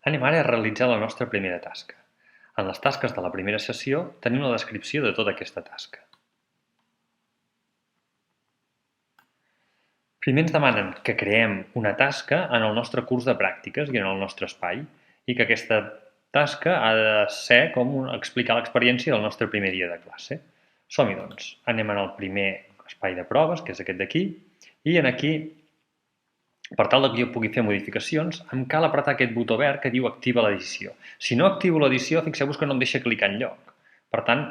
Anem ara a realitzar la nostra primera tasca. En les tasques de la primera sessió tenim la descripció de tota aquesta tasca. Primer ens demanen que creem una tasca en el nostre curs de pràctiques i en el nostre espai i que aquesta tasca ha de ser com explicar l'experiència del nostre primer dia de classe. Som-hi, doncs. Anem en el primer espai de proves, que és aquest d'aquí, i en aquí, per tal que jo pugui fer modificacions, em cal apretar aquest botó verd que diu activa l'edició. Si no activo l'edició, fixeu-vos que no em deixa clicar enlloc. Per tant,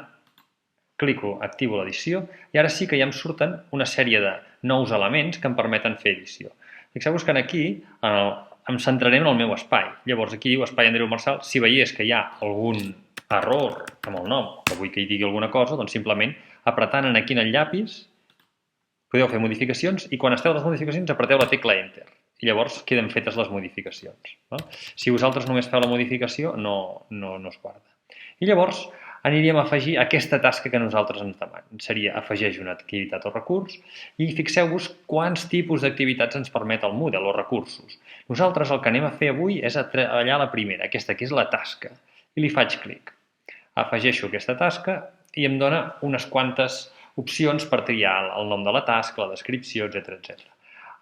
clico, activo l'edició i ara sí que ja em surten una sèrie de nous elements que em permeten fer edició. Fixeu-vos que aquí em centraré en el meu espai. Llavors aquí diu espai Andreu Marçal. Si veiés que hi ha algun error amb el nom, que vull que hi digui alguna cosa, doncs simplement apretant aquí en el llapis podeu fer modificacions i quan esteu a les modificacions apreteu la tecla Enter i llavors queden fetes les modificacions. Si vosaltres només feu la modificació no es guarda. I llavors aniríem a afegir aquesta tasca que nosaltres ens demanen. Seria afegeix una activitat o recurs i fixeu-vos quants tipus d'activitats ens permet el Moodle o recursos. Nosaltres el que anem a fer avui és a treballar la primera, aquesta que és la tasca, i li faig clic. Afegeixo aquesta tasca i em dona unes quantes opcions per triar el nom de la tasca, la descripció, etc.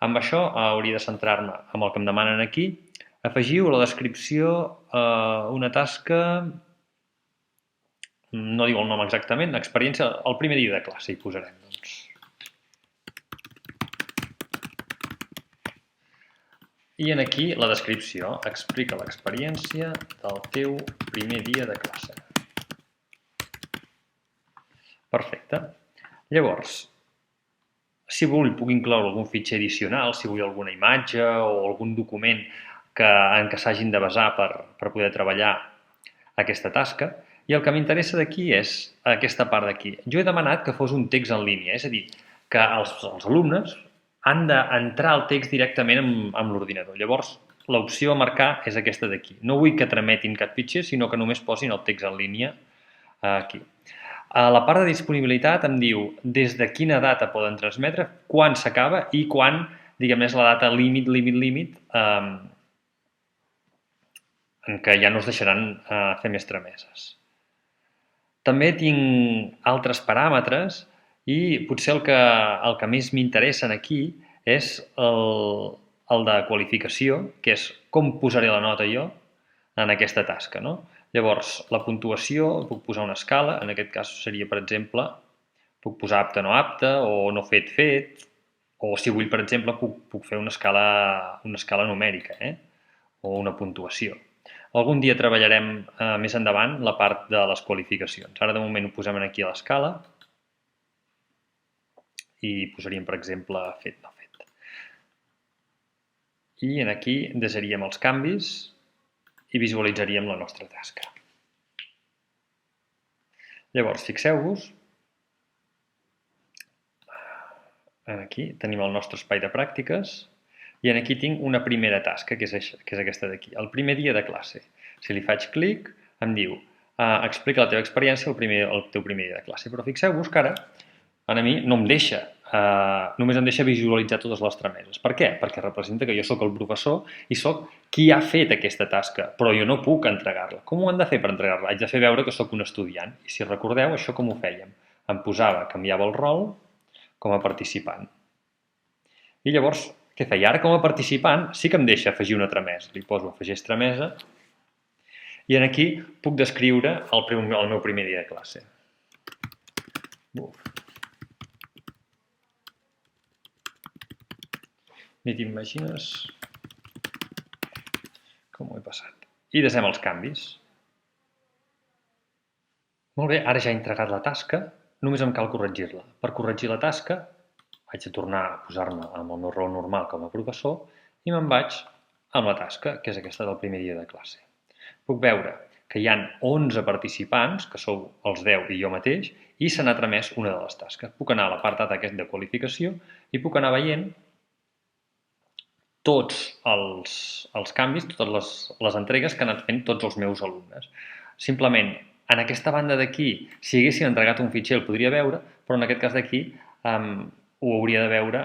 Amb això hauria de centrar-me en el que em demanen aquí. Afegiu a la descripció una tasca, no diu el nom exactament, experiència, el primer dia de classe hi posarem. Doncs. I en aquí la descripció explica l'experiència del teu primer dia de classe. Perfecte. Llavors, si vull puc incloure algun fitxer addicional, si vull alguna imatge o algun document en què s'hagin de basar per poder treballar aquesta tasca. I el que m'interessa d'aquí és aquesta part d'aquí. Jo he demanat que fos un text en línia, és a dir, que els alumnes han d'entrar el text directament amb l'ordinador. Llavors, l'opció a marcar és aquesta d'aquí. No vull que trametin cap fitxer, sinó que només posin el text en línia aquí. A la part de disponibilitat em diu des de quina data poden transmetre, quan s'acaba i quan, diguem, és la data límit, en què ja no es deixaran fer més trameses. També tinc altres paràmetres i potser el que més m'interessen aquí és el de qualificació, que és com posaré la nota jo en aquesta tasca, no? Llavors, la puntuació, puc posar una escala, en aquest cas seria, per exemple, puc posar apte, no apte, o no fet, fet, o si vull, per exemple, puc fer una escala numèrica, o una puntuació. Algun dia treballarem més endavant la part de les qualificacions. Ara, de moment, ho posem aquí a l'escala i posaríem, per exemple, fet, no fet. I aquí desharíem els canvis i visualitzaríem la nostra tasca. Llavors, fixeu-vos, aquí tenim el nostre espai de pràctiques i aquí tinc una primera tasca, que és aquesta d'aquí, el primer dia de classe. Si li faig clic, em diu explica la teva experiència el teu primer dia de classe. Però fixeu-vos que ara a mi no em deixa, només em deixa visualitzar totes les trameses. Per què? Perquè representa que jo sóc el professor i sóc qui ha fet aquesta tasca, però jo no puc entregar-la. Com ho han de fer per entregar-la? Haig de fer veure que sóc un estudiant. I si recordeu, això com ho fèiem? Em canviava el rol com a participant. I llavors, què feia? Ara com a participant sí que em deixa afegir una tramesa. Li poso afegeix tramesa i aquí puc descriure el meu primer dia de classe. Ni t'imagines com ho he passat. I desem els canvis. Molt bé, ara ja he entregat la tasca, només em cal corregir-la. Per corregir la tasca haig de tornar a posar-me amb el meu rol normal com a professor i me'n vaig amb la tasca, que és aquesta del primer dia de classe. Puc veure que hi ha 11 participants, que sou els 10 i jo mateix, i se n'ha tramès una de les tasques. Puc anar a l'apartat aquest de qualificació i puc anar veient tots els canvis, totes les entregues que han anat fent tots els meus alumnes. Simplement, en aquesta banda d'aquí, si haguessin entregat un fitxer el podria veure, però en aquest cas d'aquí ho hauria de veure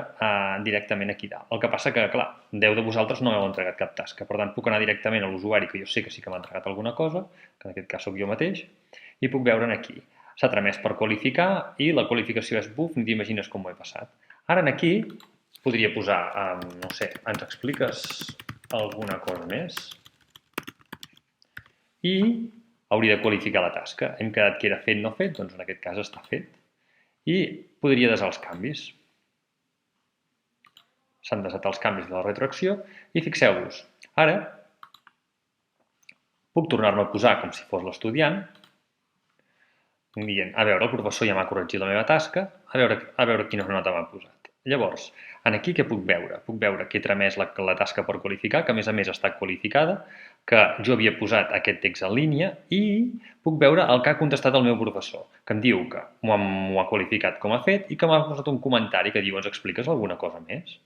directament aquí dalt. El que passa que, clar, 10 de vosaltres no m'heu entregat cap tasca, per tant puc anar directament a l'usuari, que jo sé que sí que m'ha entregat alguna cosa, que en aquest cas sóc jo mateix, i puc veure aquí. S'ha tramès per qualificar i la qualificació és buf, ni t'imagines com ho he passat. Ara aquí podria posar, no sé, ens expliques alguna cosa més? I hauria de qualificar la tasca. Hem quedat que era fet, no fet, doncs en aquest cas està fet. I podria desar els canvis. S'han desat els canvis de la retroacció i fixeu-vos, ara puc tornar-me a posar com si fos l'estudiant, dient, a veure, el professor ja m'ha corregit la meva tasca, a veure quina nota m'ha posat. Llavors, aquí què puc veure? Puc veure que he tramès la tasca per qualificar, que a més està qualificada, que jo havia posat aquest text en línia i puc veure el que ha contestat el meu professor, que em diu que m'ho ha qualificat com a fet i que m'ha posat un comentari que diu, ens expliques alguna cosa més?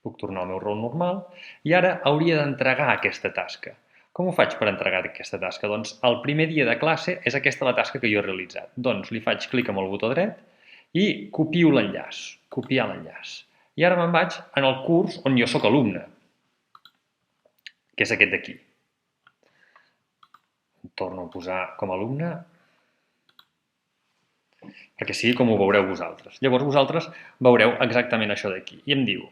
Puc tornar al meu rol normal i ara hauria d'entregar aquesta tasca. Com ho faig per entregar aquesta tasca? Doncs el primer dia de classe és aquesta la tasca que jo he realitzat. Doncs li faig clic amb el botó dret i copio l'enllaç, copiar l'enllaç. I ara me'n vaig en el curs on jo sóc alumne, que és aquest d'aquí. Em torno a posar com a alumne perquè sigui com ho veureu vosaltres. Llavors vosaltres veureu exactament això d'aquí. I em diu,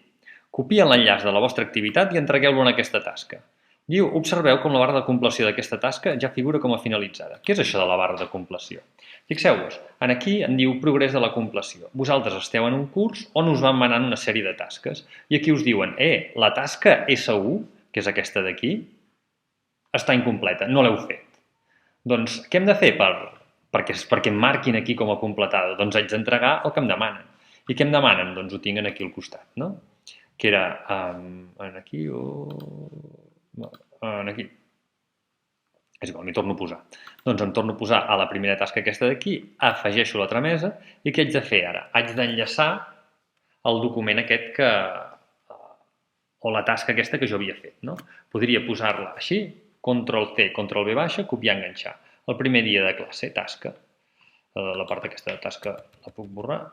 copia l'enllaç de la vostra activitat i entregueu-lo en aquesta tasca. Diu, observeu com la barra de compleció d'aquesta tasca ja figura com a finalitzada. Què és això de la barra de compleció? Fixeu-vos, aquí em diu progrés de la compleció. Vosaltres esteu en un curs on us van manant una sèrie de tasques i aquí us diuen, la tasca S1, que és aquesta d'aquí, està incompleta, no l'heu fet. Doncs què hem de fer perquè em marquin aquí com a completada? Doncs haig d'entregar el que em demanen. I què em demanen? Doncs ho tinc aquí al costat, no? Que era aquí o aquí. És igual, m'hi torno a posar. Doncs em torno a posar a la primera tasca aquesta d'aquí, afegeixo la tramesa i què haig de fer ara? Haig d'enllaçar el document aquest o la tasca aquesta que jo havia fet, no? Podria posar-la així, Ctrl-C, Ctrl-V baixa, copiar, enganxar. El primer dia de classe, tasca. La part d'aquesta tasca la puc borrar.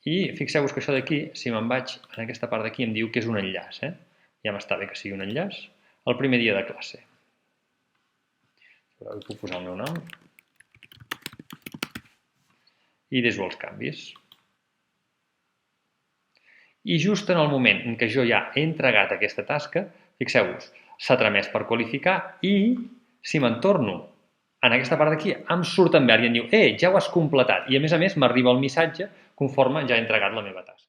I fixeu-vos que això d'aquí, si me'n vaig en aquesta part d'aquí, em diu que és un enllaç. Ja m'està bé que sigui un enllaç. El primer dia de classe. Però puc posar el meu nom. I deso els canvis. I just en el moment en què jo ja he entregat aquesta tasca, fixeu-vos, s'ha tramès per qualificar i si me'n torno en aquesta part d'aquí em surt en verd i em diu ja ho has completat i a més m'arriba el missatge conforme ja he entregat la meva tasca.